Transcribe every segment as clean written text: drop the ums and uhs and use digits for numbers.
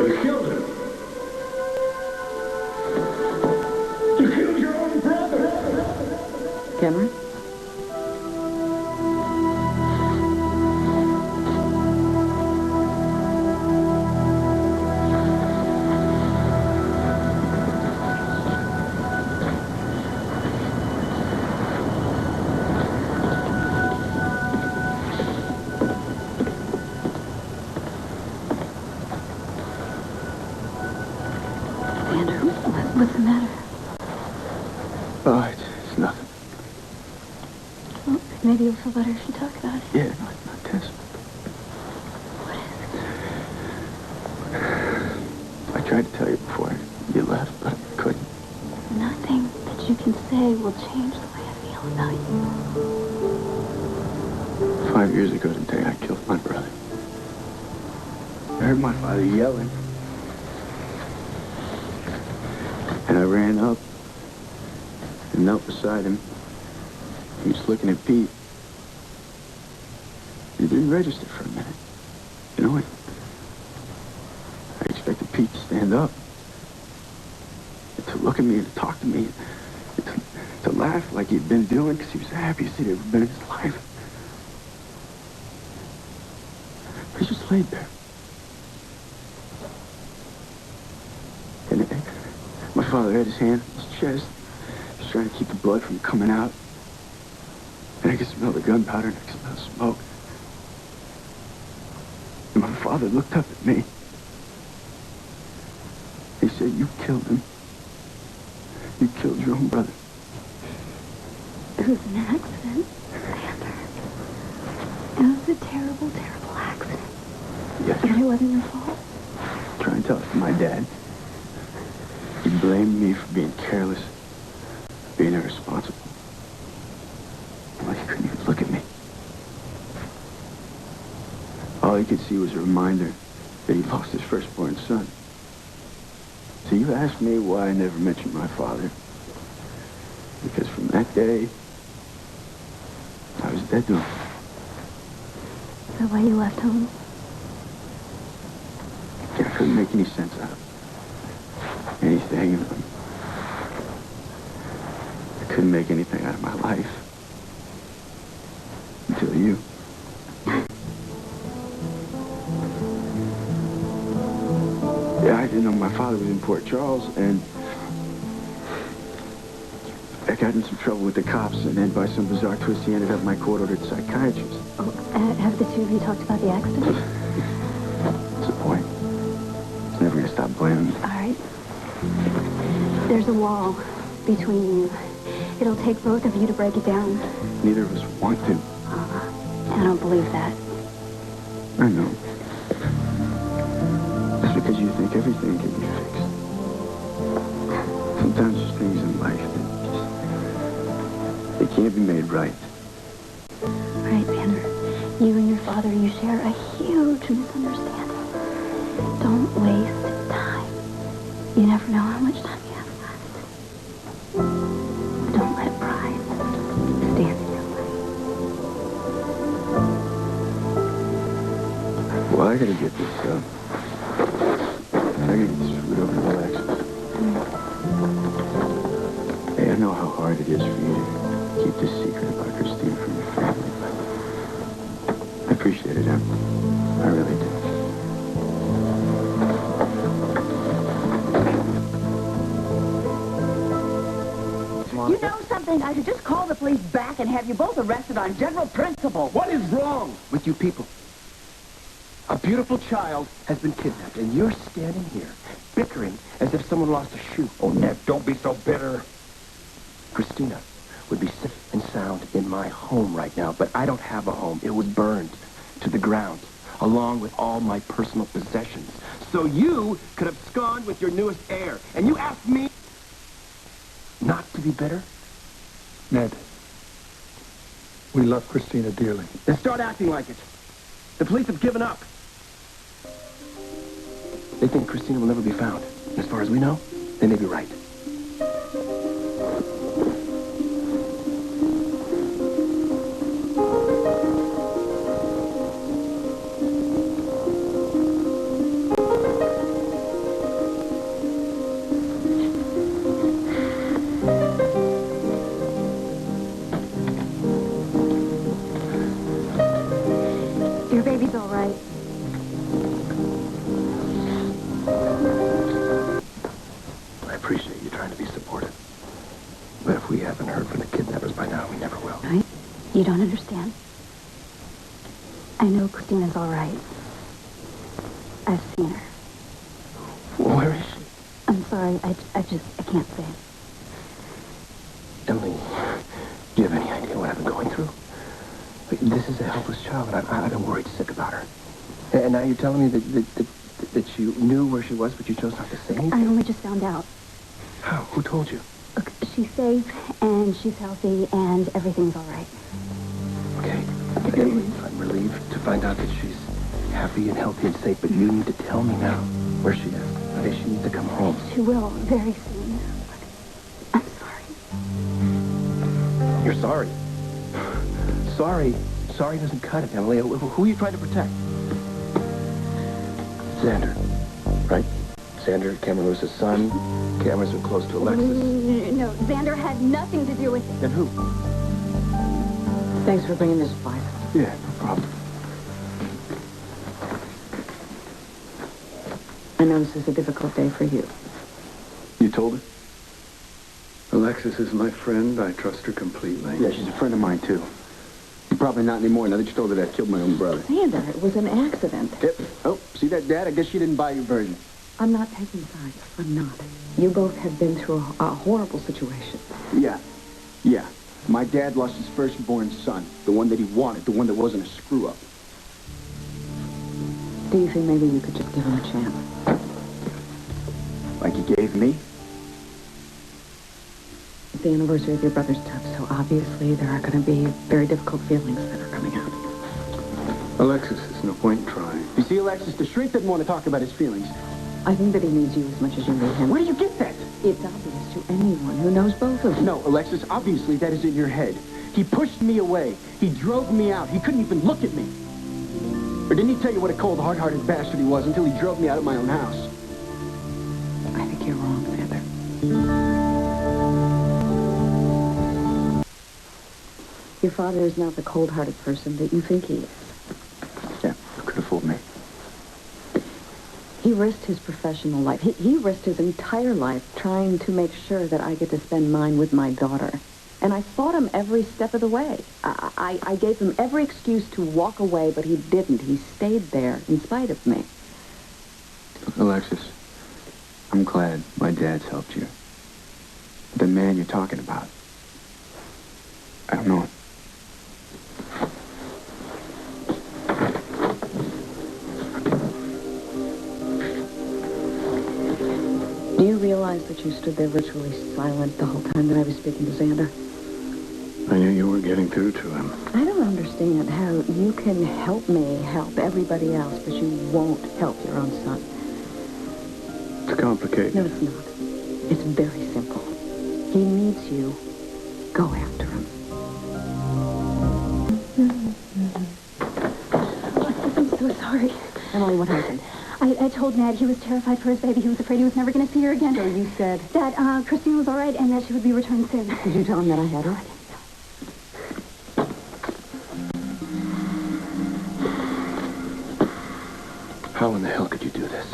You killed him. You killed your own brother. Cameron? What's the matter? Oh, it's nothing. Well, maybe you'll feel better if you talk about it. Yeah, not this. What is it? I tried to tell you before you left, but I couldn't. Nothing that you can say will change the way I feel about you. 5 years ago today, I killed my brother. I heard my father yelling. And I ran up and knelt beside him. He was looking at Pete. He didn't register for a minute. You know, I expected Pete to stand up, and to look at me and to talk to me, and to laugh like he'd been doing, because he was the happiest he'd ever been in his life. But he just laid there. My father had his hand on his chest. He was trying to keep the blood from coming out. And I could smell the gunpowder and I could smell smoke. And my father looked up at me. He said, "You killed him. You killed your own brother." It was an accident, Zander. It was a terrible, terrible accident. Yes. And it wasn't your fault. Try and tell it to my dad. He blamed me for being careless, being irresponsible. Well, he couldn't even look at me. All he could see was a reminder that he lost his firstborn son. So you asked me why I never mentioned my father. Because from that day, I was dead to him. Is that why you left home? I couldn't make any sense out of it. Anything. I couldn't make anything out of my life until you. Yeah, I didn't know my father was in Port Charles, and I got in some trouble with the cops, and then by some bizarre twist, he ended up my court-ordered psychiatrist. Oh, have the two of you talked about the accident? What's the point? He's never gonna stop blaming me. All right. There's a wall between you. It'll take both of you to break it down. Neither of us want to. I don't believe that. I know. That's because you think everything can be fixed. Sometimes there's things in life that they can't be made right. All right, Zander. You and your father, you share a huge misunderstanding. Don't waste time. You never know how much time you have left. Don't let pride stand in your way. Well, I gotta get this, I gotta get this food over to Alexis. Hey, I know how hard it is for you to keep this secret about Kristina from your family, but I appreciate it, Em. I really do. You know something? I should just call the police back and have you both arrested on general principle. What is wrong with you people? A beautiful child has been kidnapped, and you're standing here bickering as if someone lost a shoe. Oh, Ned, don't be so bitter. Kristina would be safe and sound in my home right now, but I don't have a home. It was burned to the ground, along with all my personal possessions. So you could abscond with your newest heir, and you asked me not to be bitter? Ned, we love Kristina dearly. Then start acting like it. The police have given up. They think Kristina will never be found. And as far as we know, they may be right. You don't understand. I know Kristina's all right. I've seen her. Where is she? I'm sorry, I can't say. Emily, do you have any idea what I've been going through? This is a helpless child, and I've been worried sick about her. And now you're telling me that you knew where she was, but you chose not to say anything? I only just found out. How? Who told you? Look, she's safe, and she's healthy, and everything's all right. Okay. I'm relieved to find out that she's happy and healthy and safe, but you need to tell me now where she is. Okay, she needs to come home. She will, very soon. But I'm sorry. You're sorry. Sorry. Sorry doesn't cut it, Emily. Who are you trying to protect? Zander, right? Zander, Cameron Lewis's son. Cameron's been close to Alexis. No, Zander had nothing to do with it. Then who? Thanks for bringing this fight. Yeah, no problem. I know this is a difficult day for you. You told her? Alexis is my friend. I trust her completely. Yeah, she's a friend of mine, too. Probably not anymore, now that you told her that I killed my own brother. Zander, it was an accident. Yep. Oh, see that, Dad? I guess she didn't buy your version. I'm not taking sides. I'm not. You both have been through a horrible situation. Yeah. Yeah. My dad lost his firstborn son. The one that he wanted. The one that wasn't a screw-up. Do you think maybe you could just give him a chance? Like he gave me? It's the anniversary of your brother's death, so obviously there are going to be very difficult feelings that are coming out. Alexis, there's no point in trying. You see, Alexis, the shrink didn't want to talk about his feelings. I think that he needs you as much as you need him. Where do you get that? It's obvious to anyone who knows both of you. No, Alexis, obviously that is in your head. He pushed me away. He drove me out. He couldn't even look at me. Or didn't he tell you what a cold, hard-hearted bastard he was until he drove me out of my own house? I think you're wrong, Zander. Your father is not the cold-hearted person that you think he is. Yeah, you could have fooled me. He risked his professional life. He risked his entire life trying to make sure that I get to spend mine with my daughter. And I fought him every step of the way. I gave him every excuse to walk away, but he didn't. He stayed there in spite of me. Alexis, I'm glad my dad's helped you. The man you're talking about, I don't know it. Do you realize that you stood there virtually silent the whole time that I was speaking to Zander? I knew you were getting through to him. I don't understand how you can help me help everybody else, but you won't help your own son. It's complicated. No, it's not. It's very simple. He needs you. Go after him. I'm so sorry. Emily, what happened? I told Ned he was terrified for his baby. He was afraid he was never going to see her again. So you said? That Kristina was all right and that she would be returned soon. Did you tell him that I had her? How in the hell could you do this?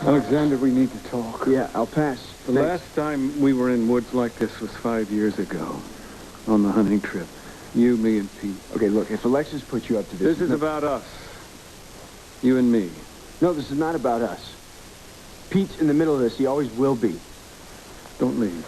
Alexander, we need to talk. Yeah, I'll pass. The last time we were in woods like this was 5 years ago. On the hunting trip. You, me, and Pete. Okay, look, if Alexis put you up to this... This is about us. You and me. No, this is not about us. Pete's in the middle of this. He always will be. Don't leave.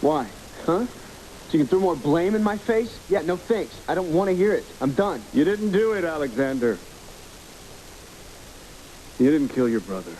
Why? Huh? So you can throw more blame in my face? Yeah, no thanks. I don't want to hear it. I'm done. You didn't do it, Alexander. You didn't kill your brother.